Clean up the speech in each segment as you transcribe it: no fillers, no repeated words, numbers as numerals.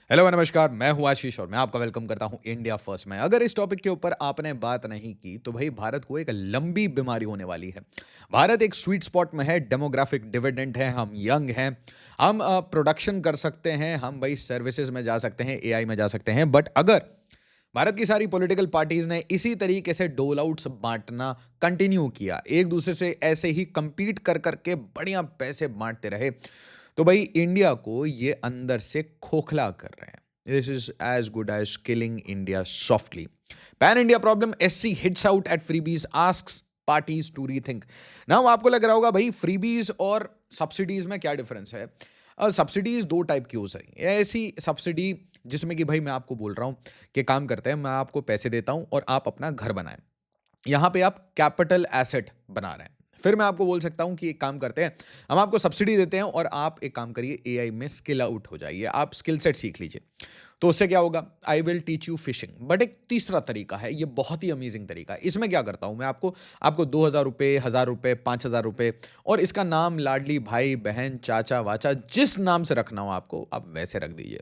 Hello नमस्कार, मैं हूँ आशीष और मैं आपका वेलकम करता हूँ इंडिया फर्स्ट में। अगर इस टॉपिक के ऊपर आपने बात नहीं की तो भाई भारत को एक लंबी बीमारी होने वाली है। भारत एक स्वीट स्पॉट में है, डेमोग्राफिक डिविडेंड है, हम यंग हैं, हम प्रोडक्शन कर सकते हैं, हम भाई सर्विसेज में जा सकते हैं, एआई में जा सकते हैं। बट अगर भारत की सारी पॉलिटिकल पार्टीज ने इसी तरीके से डोल आउट्स बांटना कंटिन्यू किया, एक दूसरे से ऐसे ही compete कर करके बढ़िया पैसे बांटते रहे, तो भाई इंडिया को ये अंदर से खोखला कर रहे हैं। This is as good as killing India softly. Pan India problem SC hits out at freebies, asks parties to rethink. Now आपको लग रहा होगा भाई फ्रीबीज और सब्सिडीज में क्या डिफरेंस है। सब्सिडीज दो टाइप की हो सकती है। ऐसी सब्सिडी जिसमें कि भाई मैं आपको बोल रहा हूं कि काम करते हैं, मैं आपको पैसे देता हूं और आप अपना घर बनाएं। यहाँ पे आप कैपिटल एसेट बना रहे हैं। फिर मैं आपको बोल सकता हूं कि एक काम करते हैं, हम आपको सब्सिडी देते हैं और आप एक काम करिए, एआई में स्किल आउट हो जाइए, आप स्किल सेट सीख लीजिए। तो उससे क्या होगा, I will teach you fishing. But एक तीसरा तरीका है, ये बहुत ही अमेजिंग तरीका है। इसमें क्या करता हूं मैं, आपको आपको 2,000 रुपये, 1,000 रुपये, 5,000 रुपये, और इसका नाम लाडली भाई बहन चाचा वाचा जिस नाम से रखना हो आपको, आप वैसे रख दीजिए।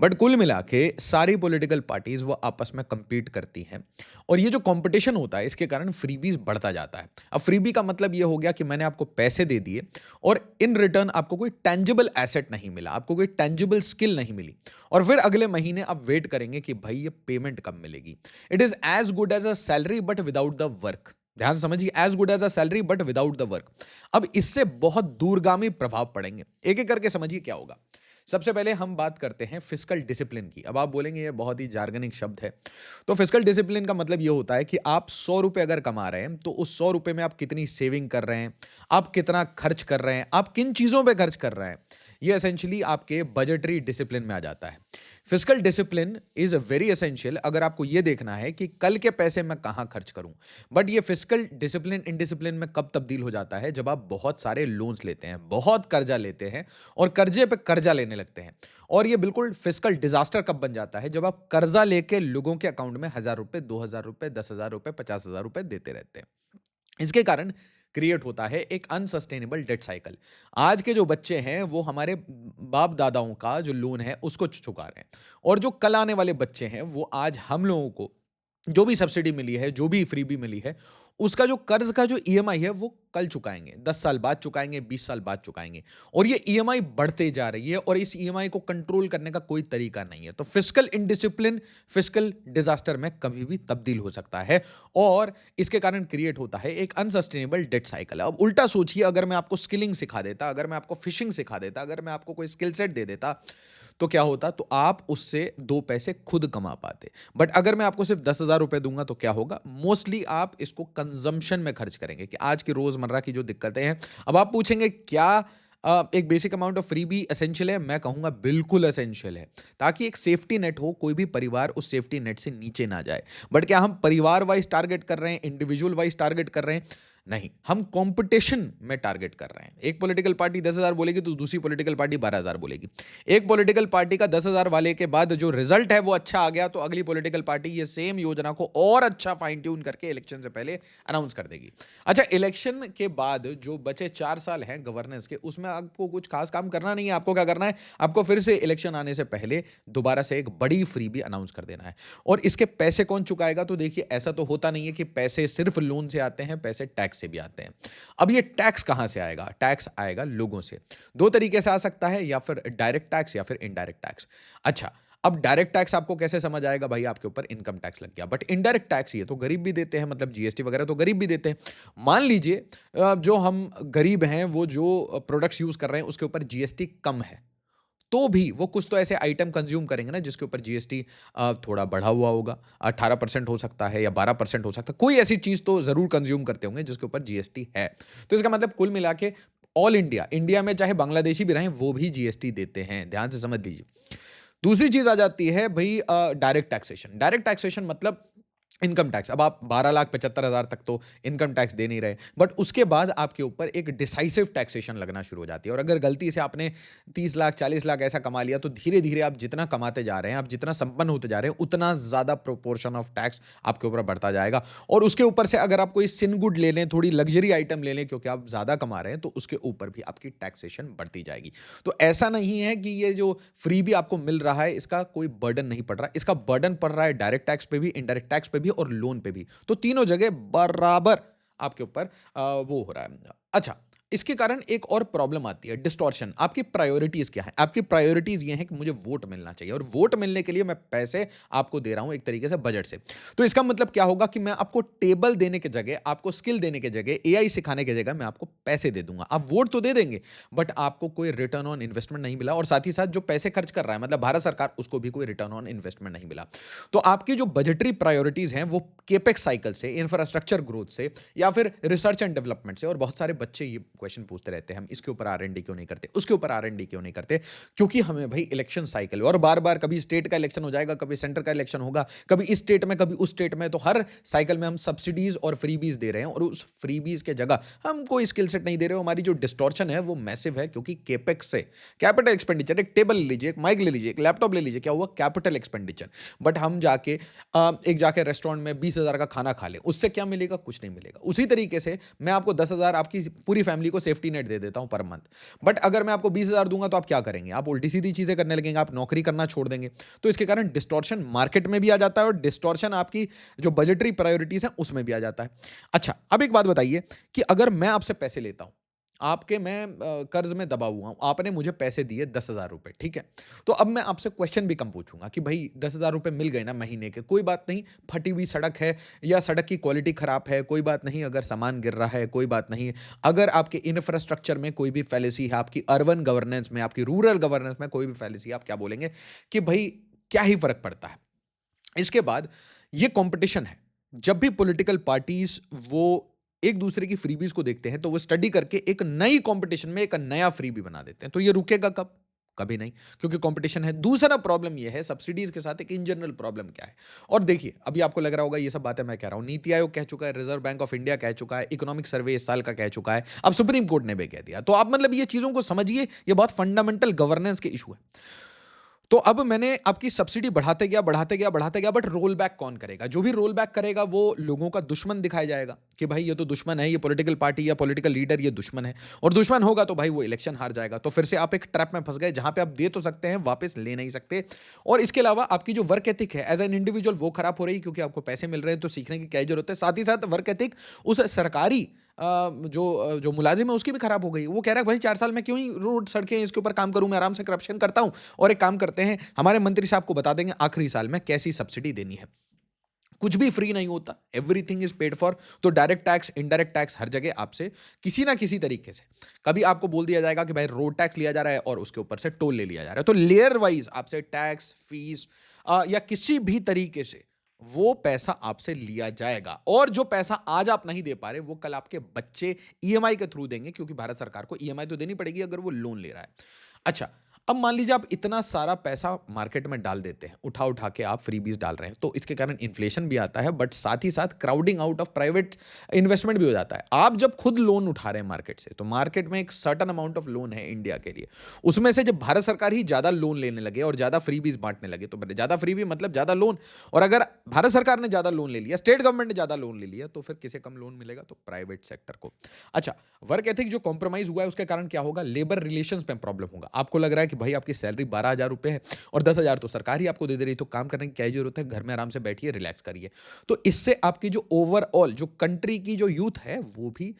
बट कुल मिला के सारी पॉलिटिकल पार्टीज वो आपस में compete करती हैं, और ये जो कंपटीशन होता है इसके कारण फ्रीबीज बढ़ता जाता है। अब फ्रीबी का मतलब ये हो गया कि मैंने आपको पैसे दे दिए और इन रिटर्न आपको कोई टेंजिबल एसेट नहीं मिला, आपको कोई टेंजिबल स्किल नहीं मिली, और फिर अगले महीने आप वेट करेंगे कि भाई ये पेमेंट कब मिलेगी। It is as good as a salary but without the work. ध्यान से समझिए, as good as a salary but without the work. अब इससे बहुत दूरगामी प्रभाव पड़ेंगे, एक एक करके समझिए क्या होगा। सबसे पहले हम बात करते हैं फिस्कल डिसिप्लिन की। अब आप बोलेंगे ये बहुत ही जार्गनिक शब्द है। तो फिस्कल डिसिप्लिन का मतलब ये होता है कि आप 100 रुपए अगर कमा रहे हैं तो उस 100 रुपए में आप कितनी सेविंग कर रहे हैं, आप कितना खर्च कर रहे हैं, आप किन चीजों पे खर्च कर रहे हैं। ये एसेंशियली आपके बजटरी डिसिप्लिन में आ जाता है। Fiscal discipline is very essential अगर आपको ये देखना है कि कल के पैसे मैं कहां खर्च करूं। बट ये फिस्कल डिसिप्लिन इनडिसिप्लिन में कब तब्दील हो जाता है, जब आप बहुत सारे लोन्स लेते हैं, बहुत कर्जा लेते हैं और कर्जे पे कर्जा लेने लगते हैं। और ये बिल्कुल फिस्कल डिजास्टर कब बन जाता है, जब आप कर्जा लेके लोगों के अकाउंट में 1,000 रुपए, 2,000 रुपए, 10,000 रुपए, 50,000 रुपए देते रहते हैं। इसके कारण क्रिएट होता है एक अनसस्टेनेबल डेट साइकिल। आज के जो बच्चे हैं वो हमारे बाप दादाओं का जो लोन है उसको चुका रहे हैं, और जो कल आने वाले बच्चे हैं वो आज हम लोगों को जो भी सब्सिडी मिली है, जो भी फ्रीबी मिली है, उसका जो कर्ज का जो ईएमआई है वो कल चुकाएंगे, 10 साल बाद चुकाएंगे, 20 साल बाद चुकाएंगे। और ये ईएमआई बढ़ते जा रही है और इस ईएमआई को कंट्रोल करने का कोई तरीका नहीं है। तो फिस्कल इनडिसिप्लिन फिस्कल डिजास्टर में कभी भी तब्दील हो सकता है, और इसके कारण क्रिएट होता है एक अनसस्टेनेबल डेट साइकिल। अब उल्टा सोचिए, अगर मैं आपको स्किलिंग सिखा देता, अगर मैं आपको फिशिंग सिखा देता, अगर मैं आपको कोई स्किल सेट दे देता, तो क्या होता, तो आप उससे दो पैसे खुद कमा पाते। बट अगर मैं आपको सिर्फ 10,000 रुपए दूंगा तो क्या होगा, मोस्टली आप इसको कंजम्पशन में खर्च करेंगे कि आज की रोजमर्रा की जो दिक्कतें हैं। अब आप पूछेंगे क्या एक बेसिक अमाउंट ऑफ फ्री भी एसेंशियल है, मैं कहूंगा बिल्कुल एसेंशियल है, ताकि एक सेफ्टी नेट हो, कोई भी परिवार उस सेफ्टी नेट से नीचे ना जाए। बट क्या हम परिवार वाइज टारगेट कर रहे हैं, इंडिविजुअल वाइज टारगेट कर रहे हैं? नहीं, हम कंपटीशन में टारगेट कर रहे हैं। एक पॉलिटिकल पार्टी 10,000 बोलेगी तो दूसरी पॉलिटिकल पार्टी 12,000 बोलेगी। एक पॉलिटिकल पार्टी का 10,000 वाले के बाद जो रिजल्ट है वो अच्छा आ गया, तो अगली पॉलिटिकल पार्टी ये सेम योजना को और अच्छा फाइन ट्यून करके इलेक्शन से पहले अनाउंस कर देगी। अच्छा, इलेक्शन के बाद जो बचे 4 साल हैं गवर्नेंस के, उसमें आपको कुछ खास काम करना नहीं है। आपको क्या करना है, आपको फिर से इलेक्शन आने से पहले दोबारा से एक बड़ी फ्री भी अनाउंस कर देना है। और इसके पैसे कौन चुकाएगा, तो देखिए ऐसा तो होता नहीं है कि पैसे सिर्फ लोन से आते हैं, पैसे टैक्स से भी आते हैं। अब ये टैक्स कहां से आएगा, टैक्स आएगा लोगों से। दो तरीके से आ सकता है, या फिर डायरेक्ट टैक्स या फिर इनडायरेक्ट टैक्स। अच्छा, अब डायरेक्ट टैक्स आपको कैसे समझ आएगा, भाई आपके ऊपर इनकम टैक्स लग गया। बट इनडायरेक्ट टैक्स ये तो गरीब भी देते हैं, मतलब जीएसटी वगैरह तो गरीब भी देते हैं। मान लीजिए जो हम गरीब हैं वो जो प्रोडक्ट्स यूज कर रहे हैं उसके ऊपर जीएसटी कम है, तो भी वो कुछ तो ऐसे आइटम कंज्यूम करेंगे ना जिसके ऊपर जीएसटी थोड़ा बढ़ा हुआ होगा। 18% हो सकता है या 12% हो सकता है, कोई ऐसी चीज तो जरूर कंज्यूम करते होंगे जिसके ऊपर जीएसटी है। तो इसका मतलब कुल मिला के ऑल इंडिया, इंडिया में चाहे बांग्लादेशी भी रहें वो भी जीएसटी देते हैं, ध्यान से समझ लीजिए। दूसरी चीज आ जाती है भाई डायरेक्ट टैक्सेशन। डायरेक्ट टैक्सेशन मतलब इनकम टैक्स, अब आप 12,75,000 तक तो इनकम टैक्स दे नहीं रहे, बट उसके बाद आपके ऊपर एक डिसाइसिव टैक्सेशन लगना शुरू हो जाती है। और अगर गलती से आपने 30 लाख 40 लाख ऐसा कमा लिया, तो धीरे धीरे आप जितना कमाते जा रहे हैं, आप जितना संपन्न होते जा रहे हैं, उतना ज़्यादा प्रोपोर्शन ऑफ टैक्स आपके ऊपर बढ़ता जाएगा। और उसके ऊपर से अगर आप कोई सिन गुड ले लें, थोड़ी लग्जरी आइटम ले लें, क्योंकि आप ज़्यादा कमा रहे हैं, तो उसके ऊपर भी आपकी टैक्सेशन बढ़ती जाएगी। तो ऐसा नहीं है कि ये जो फ्री भी आपको मिल रहा है, इसका कोई बर्डन नहीं पड़ रहा, इसका बर्डन पड़ रहा है डायरेक्ट टैक्स पे भी, इनडायरेक्ट टैक्स पे भी और लोन पे भी। तो तीनों जगह बराबर आपके ऊपर वो हो रहा है। अच्छा, इसके कारण एक और प्रॉब्लम आती है, डिस्टॉर्शन। आपकी प्रायोरिटीज क्या है? आपकी प्रायोरिटीज ये है कि मुझे वोट मिलना चाहिए, और वोट मिलने के लिए मैं पैसे आपको दे रहा हूं एक तरीके से बजट से। तो इसका मतलब क्या होगा कि मैं आपको टेबल देने के जगह, आपको स्किल देने के जगह, एआई सिखाने की जगह मैं आपको पैसे दे दूंगा। आप वोट तो दे देंगे, बट आपको कोई रिटर्न ऑन इन्वेस्टमेंट नहीं मिला, और साथ ही साथ जो पैसे खर्च कर रहा है, मतलब भारत सरकार, उसको भी कोई रिटर्न ऑन इन्वेस्टमेंट नहीं मिला। तो आपकी जो बजटरी प्रायोरिटीज हैं, वो केपेक्स साइकिल से, इंफ्रास्ट्रक्चर ग्रोथ से, या फिर रिसर्च एंड डेवलपमेंट से। और बहुत सारे बच्चे ये क्वेश्चन पूछते रहते हैं, हम इसके ऊपर आर-एन-डी क्यों नहीं करते, उसके ऊपर आर-एन-डी क्यों नहीं करते? क्योंकि हमें भाई इलेक्शन साइकिल, और बार बार कभी स्टेट का इलेक्शन हो जाएगा, कभी सेंटर का इलेक्शन होगा, कभी इस स्टेट में, कभी उस स्टेट में। तो हर साइकिल में हम सब्सिडीज और फ्रीबीज दे रहे हैं, और उस फ्रीबीज के जगह हम कोई स्किल सेट नहीं दे रहे हो। हमारी जो डिस्टॉर्शन है वो मैसिव है, क्योंकि केपेक्स से, कैपिटल एक्सपेंडिचर, एक टेबल ले लीजिए, एक माइक ले लीजिए, एक लैपटॉप ले लीजिए, क्या हुआ? Capital expenditure. बट हम जाके एक जाके रेस्टोरेंट में 20,000 का खाना खा लें, उससे क्या मिलेगा? कुछ नहीं मिलेगा। उसी तरीके से मैं आपको 10,000, आपकी पूरी फैमिली को सेफ्टी नेट दे देता हूं पर मंथ, बट अगर मैं आपको 20,000 दूंगा, तो आप क्या करेंगे? आप उल्टी सीधी चीजें करने लगेंगे, आप नौकरी करना छोड़ देंगे। तो इसके कारण डिस्टॉर्शन मार्केट में भी आ जाता है, और डिस्टॉर्शन आपकी जो बजटरी प्रायोरिटीज है उसमें भी आ जाता है। अच्छा, अब एक बात बताइए कि अगर मैं आपसे पैसे लेता हूं, आपके मैं कर्ज में दबा हुआ हूं, आपने मुझे पैसे दिए 10,000 रुपए, ठीक है? तो अब मैं आपसे क्वेश्चन भी कम पूछूंगा कि भाई 10,000 रुपए मिल गए ना महीने के, कोई बात नहीं, फटी हुई सड़क है, या सड़क की क्वालिटी खराब है, कोई बात नहीं, अगर सामान गिर रहा है, कोई बात नहीं, अगर आपके इंफ्रास्ट्रक्चर में कोई भी फैलेसी है, आपकी अर्बन गवर्नेंस में, आपकी रूरल गवर्नेंस में कोई भी फैलेसी है, आप क्या बोलेंगे कि भाई क्या ही फर्क पड़ता है? इसके बाद ये कंपटीशन है, जब भी पॉलिटिकल पार्टीज वो एक दूसरे की फ्रीबीज को देखते हैं, तो वो स्टडी करके एक नई कंपटीशन में एक नया फ्रीबी बना देते हैं। तो ये रुकेगा कब? कभी नहीं, क्योंकि कंपटीशन है। दूसरा प्रॉब्लम ये है सब्सिडीज के साथ, एक इन जनरल प्रॉब्लम क्या है? और देखिए, अभी आपको लग रहा होगा ये सब बातें मैं कह रहा हूं, नीति आयोग कह चुका है, रिजर्व बैंक ऑफ इंडिया कह चुका है, इकोनॉमिक सर्वे इस साल का कह चुका है, अब सुप्रीम कोर्ट ने भी कह दिया। तो आप मतलब ये चीजों को समझिए, ये बहुत फंडामेंटल गवर्नेंस के इशू है। तो अब मैंने आपकी सब्सिडी बढ़ाते गया, बढ़ाते गया, बढ़ाते गया, बट रोल बैक कौन करेगा? जो भी रोल बैक करेगा वो लोगों का दुश्मन दिखाया जाएगा कि भाई ये तो दुश्मन है, ये पॉलिटिकल पार्टी या पॉलिटिकल लीडर ये दुश्मन है, और दुश्मन होगा तो भाई वो इलेक्शन हार जाएगा। तो फिर से आप एक ट्रैप में फंस गए, जहां पे आप दे तो सकते हैं, वापस ले नहीं सकते। और इसके अलावा आपकी जो वर्क एथिक है एज एन इंडिविजुअल, वो खराब हो रही है, क्योंकि आपको पैसे मिल रहे हैं, तो सीखने की क्या जरूरत है? साथ ही साथ वर्क एथिक उस सरकारी जो मुलाजिम है उसकी भी खराब हो गई। वो कह रहा है भाई 4 साल में क्यों ही रोड सड़कें इसके ऊपर काम करूं, मैं आराम से करप्शन करता हूं। और एक काम करते हैं, हमारे मंत्री साहब को बता देंगे आखिरी साल में कैसी सब्सिडी देनी है। कुछ भी फ्री नहीं होता, एवरीथिंग इज पेड फॉर। तो डायरेक्ट टैक्स, इनडायरेक्ट टैक्स, हर जगह आपसे किसी ना किसी तरीके से कभी आपको बोल दिया जाएगा कि भाई रोड टैक्स लिया जा रहा है, और उसके ऊपर से टोल ले लिया जा रहा है। तो लेयर वाइज आपसे टैक्स, फीस या किसी भी तरीके से वो पैसा आपसे लिया जाएगा। और जो पैसा आज आप नहीं दे पा रहे, वो कल आपके बच्चे ईएमआई के थ्रू देंगे, क्योंकि भारत सरकार को ईएमआई तो देनी पड़ेगी अगर वो लोन ले रहा है। अच्छा, अब मान लीजिए आप इतना सारा पैसा मार्केट में डाल देते हैं, उठा उठा के आप फ्रीबीज डाल रहे हैं, तो इसके कारण इन्फ्लेशन भी आता है, बट साथ ही साथ crowding out of private investment भी हो जाता है। आप जब खुद लोन उठा रहे हैं मार्केट से, तो मार्केट में एक सर्टन अमाउंट ऑफ लोन है इंडिया के लिए, उसमें से जब भारत सरकार ही ज्यादा लोन लेने लगे और ज्यादा फ्रीबीज बांटने लगे, तो ज्यादा फ्रीबी मतलब ज्यादा लोन। और अगर भारत सरकार ने ज्यादा लोन ले लिया, स्टेट गवर्नमेंट ने ज्यादा लोन ले लिया, तो फिर किसे कम लोन मिलेगा? तो प्राइवेट सेक्टर को। अच्छा, वर्क एथिक जो कॉम्प्रोमाइज हुआ है, उसके कारण क्या होगा? लेबर रिलेशंस में प्रॉब्लम होगा। आपको लग रहा है कि भाई आपकी सैलरी 12,000 रुपए है, और 10,000 तो सरकार ही आपको दे दे रही, तो काम करने की क्या जरूरत है? घर में आराम से बैठिए, रिलैक्स करिए। तो इससे आपकी जो ओवरऑल जो कंट्री की जो यूथ है, वो भी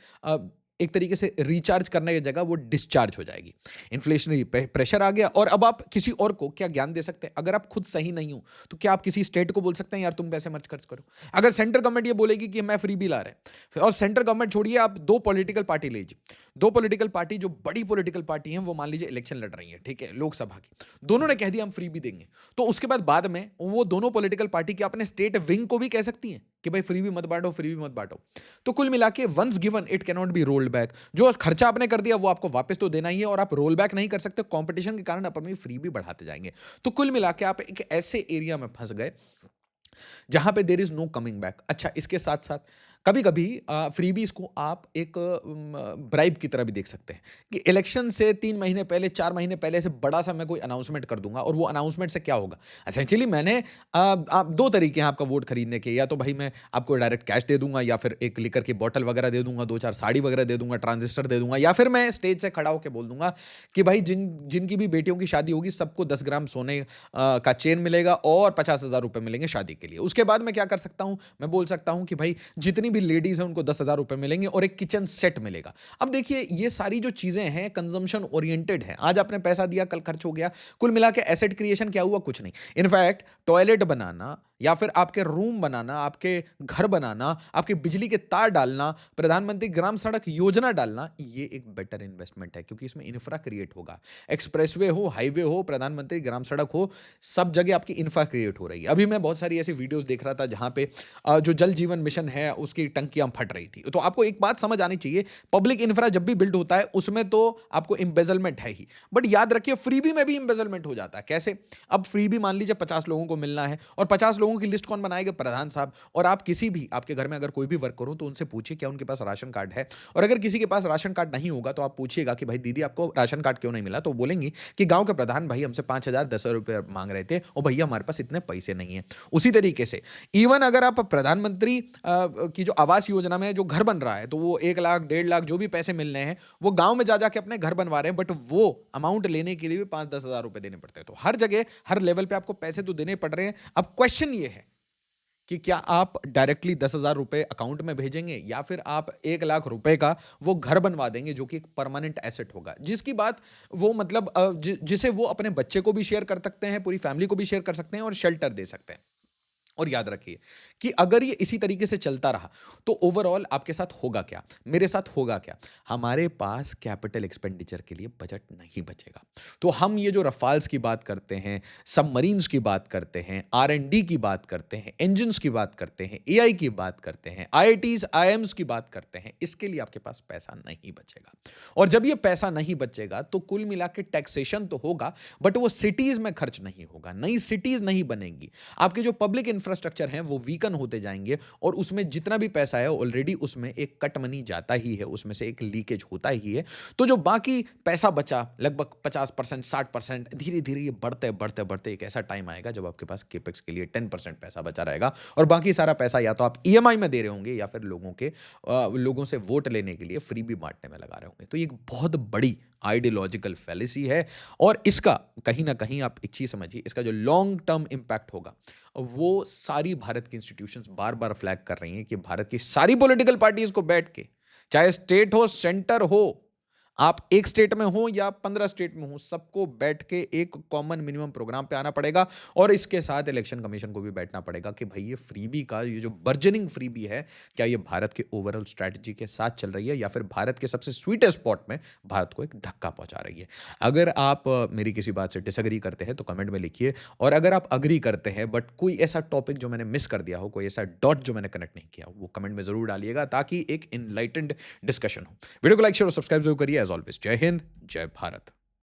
एक तरीके से रिचार्ज करने की जगह वो डिस्चार्ज हो जाएगी। इन्फ्लेशनरी प्रेशर आ गया, और अब आप किसी और को क्या ज्ञान दे सकते हैं? अगर आप खुद सही नहीं हो, तो क्या आप किसी स्टेट को बोल सकते हैं यार तुम पैसे मत खर्च करो? अगर सेंट्रल गवर्नमेंट ये बोलेगी कि मैं फ्री बिल आ रहा है, और सेंट्रल गवर्नमेंट छोड़िए, आप दो पॉलिटिकल पार्टी लीजिए, दो पॉलिटिकल पार्टी जो बड़ी पॉलिटिकल पार्टी हैं, वो मान लीजिए इलेक्शन लड़ रही हैं, ठीक है, लोकसभा की, दोनों ने कह दिया हम फ्री भी देंगे, तो उसके बाद में वो दोनों पॉलिटिकल पार्टी की अपने स्टेट विंग को भी कह सकती हैं कि भाई फ्री भी मत बांटो, फ्री भी मत बांटो। तो कुल मिला के once given it can not be rolled back. जो खर्चा आपने कर दिया वो आपको वापस तो देना ही है, और आप रोल बैक नहीं कर सकते। कंपटीशन के कारण आप अपनी फ्री भी बढ़ाते जाएंगे। तो कुल मिला के आप एक ऐसे एरिया में फंस गए जहाँ पे there is no coming back. अच्छा, इसके साथ-साथ कभी-कभी फ्रीबीज़ को आप एक ब्राइब की तरह भी देख सकते हैं कि इलेक्शन से 3 महीने पहले, 4 महीने पहले से बड़ा-सा मैं कोई अनाउंसमेंट कर दूँगा और वो अनाउंसमेंट से क्या होगा? एसेंशियली मैंने आप 2 तरीके हैं आपका वोट खरीदने के, या तो भई मैं आपको डायरेक्ट कैश दे दूँगा या फिर एक लिकर की बॉटल वगैरह दे दूँगा, 2-4 साड़ी वगैरह दे दूँगा, ट्रांजिस्टर दे दूँगा, या फिर मैं स्टेज से खड़ा होके बोल दूँगा कि भाई जिनकी भी बेटियों की शादी होगी सबको 10 ग्राम सोने का चेन मिलेगा और 50,000 रुपए मिलेंगे शादी के लिए। उसके बाद मैं क्या कर सकता हूँ? मैं बोल सकता हूँ कि भाई जितनी भी लेडीज़ हैं उनको 10,000 रुपए मिलेंगे और एक किचन सेट मिलेगा। अब देखिए ये सारी जो चीज़ें हैं कंज़म्पशन ओरिएंटेड हैं। आज आपने पैसा दिया, कल खर्च हो गया। कुल मिला के एसेट क्रिएशन क्या हुआ? कुछ नहीं। इनफैक्ट टॉयलेट बनाना या फिर आपके रूम बनाना, आपके घर बनाना, आपके बिजली के तार डालना, प्रधानमंत्री ग्राम सड़क योजना डालना, ये एक बेटर इन्वेस्टमेंट है क्योंकि इसमें इंफ्रा क्रिएट होगा। एक्सप्रेसवे हो, हाईवे हो, प्रधानमंत्री ग्राम सड़क हो, सब जगह आपकी इंफ्रा क्रिएट हो रही है। अभी मैं बहुत सारी ऐसी वीडियोस देख रहा था जहां पे जो जल जीवन मिशन है उसकी टंकियां फट रही थी। तो आपको एक बात समझ आनी चाहिए, पब्लिक इंफ्रा जब भी बिल्ड होता है उसमें तो आपको एम्बेजलमेंट है ही, बट याद रखिए फ्रीबी में भी एम्बेजलमेंट हो जाता है। कैसे? अब फ्रीबी मान लीजिए 50 लोगों को मिलना है और 50 लोगों की लिस्ट कौन बनाएगा? प्रधान साहब। और आप किसी भी आपके घर में अगर कोई भी वर्कर हो तो उनसे पूछिए क्या उनके पास राशन कार्ड है, और अगर किसी के पास राशन कार्ड नहीं होगा तो आप पूछिएगा कि भाई दीदी आपको राशन कार्ड क्यों नहीं मिला, तो बोलेंगी कि गांव के प्रधान भाई हमसे 5,000 10,000 रुपए मांग रहे थे और भैया हमारे पास इतने पैसे नहीं है। उसी तरीके से इवन अगर आप प्रधानमंत्री की जो आवास योजना में जो घर बन रहा है तो वो 1 लाख 1.5 लाख जो भी पैसे मिल रहे हैं वो गांव में जा जाके अपने घर बनवा रहे हैं, बट वो अमाउंट लेने के लिए भी 5-10 हज़ार रुपए देने पड़ते हैं। तो हर जगह हर लेवल पे आपको पैसे तो देने पड़ रहे हैं। अब क्वेश्चन ये है कि क्या आप डायरेक्टली 10,000 रुपए अकाउंट में भेजेंगे या फिर आप 1 लाख रुपए का वो घर बनवा देंगे जो कि एक परमानेंट एसेट होगा, जिसकी बात वो मतलब जिसे वो अपने बच्चे को भी शेयर कर सकते हैं, पूरी फैमिली को भी शेयर कर सकते हैं और शेल्टर दे सकते हैं। और याद रखिए कि अगर ये इसी तरीके से चलता रहा तो ओवरऑल आपके साथ होगा क्या, मेरे साथ होगा क्या? हमारे पास कैपिटल एक्सपेंडिचर के लिए बजट नहीं बचेगा। तो हम ये जो रफाल्स की बात करते हैं, सबमरीन्स की बात करते हैं, R&D की बात करते हैं, इंजन्स की बात करते हैं, AI की बात करते हैं, IITs IIMs की बात करते हैं, इसके लिए आपके पास पैसा नहीं बचेगा। और जब ये पैसा नहीं बचेगा तो कुल मिला के टैक्सेशन तो होगा, बट वो सिटीज में खर्च नहीं होगा, नई सिटीज नहीं बनेंगी, आपके जो पब्लिक इंफ्रास्ट्रक्चर हैं वो वीकन होते जाएंगे और उसमें जितना भी पैसा है ऑलरेडी उसमें एक कट मनी जाता ही है, उसमें से एक लीकेज होता ही है। तो जो बाकी पैसा बचा लगभग 50% 60%, धीरे धीरे ये बढ़ते बढ़ते बढ़ते एक ऐसा टाइम आएगा जब आपके पास केपेक्स के लिए 10% पैसा बचा रहेगा और बाकी सारा पैसा या तो आप EMI में दे रहे होंगे या फिर लोगों से वोट लेने के लिए फ्री भी बांटने में लगा रहे होंगे। तो ये एक बहुत बड़ी आइडियोलॉजिकल फैलेसी है और इसका कहीं ना कहीं आप एक चीज समझिए, इसका जो लॉन्ग टर्म इंपैक्ट होगा वो सारी भारत की इंस्टीट्यूशंस बार बार फ्लैग कर रही हैं कि भारत की सारी पॉलिटिकल पार्टीज को बैठ के, चाहे स्टेट हो सेंटर हो, आप एक स्टेट में हो या 15 स्टेट में हो, सबको बैठ के एक कॉमन मिनिमम प्रोग्राम पे आना पड़ेगा और इसके साथ इलेक्शन कमीशन को भी बैठना पड़ेगा कि भाई ये फ्रीबी का ये जो बर्जनिंग फ्रीबी है, क्या ये भारत के ओवरऑल स्ट्रैटेजी के साथ चल रही है या फिर भारत के सबसे स्वीटेस्ट स्पॉट में भारत को एक धक्का पहुंचा रही है। अगर आप मेरी किसी बात से डिसएग्री करते हैं तो कमेंट में लिखिए, और अगर आप अग्री करते हैं बट कोई ऐसा टॉपिक जो मैंने मिस कर दिया हो, कोई ऐसा डॉट जो मैंने कनेक्ट नहीं किया, वो कमेंट में जरूर डालिएगा ताकि एक इनलाइटेंड डिस्कशन हो। वीडियो को लाइक शेयर और सब्सक्राइब जरूर करिए। एज ऑलवेज जय हिंद, जय भारत।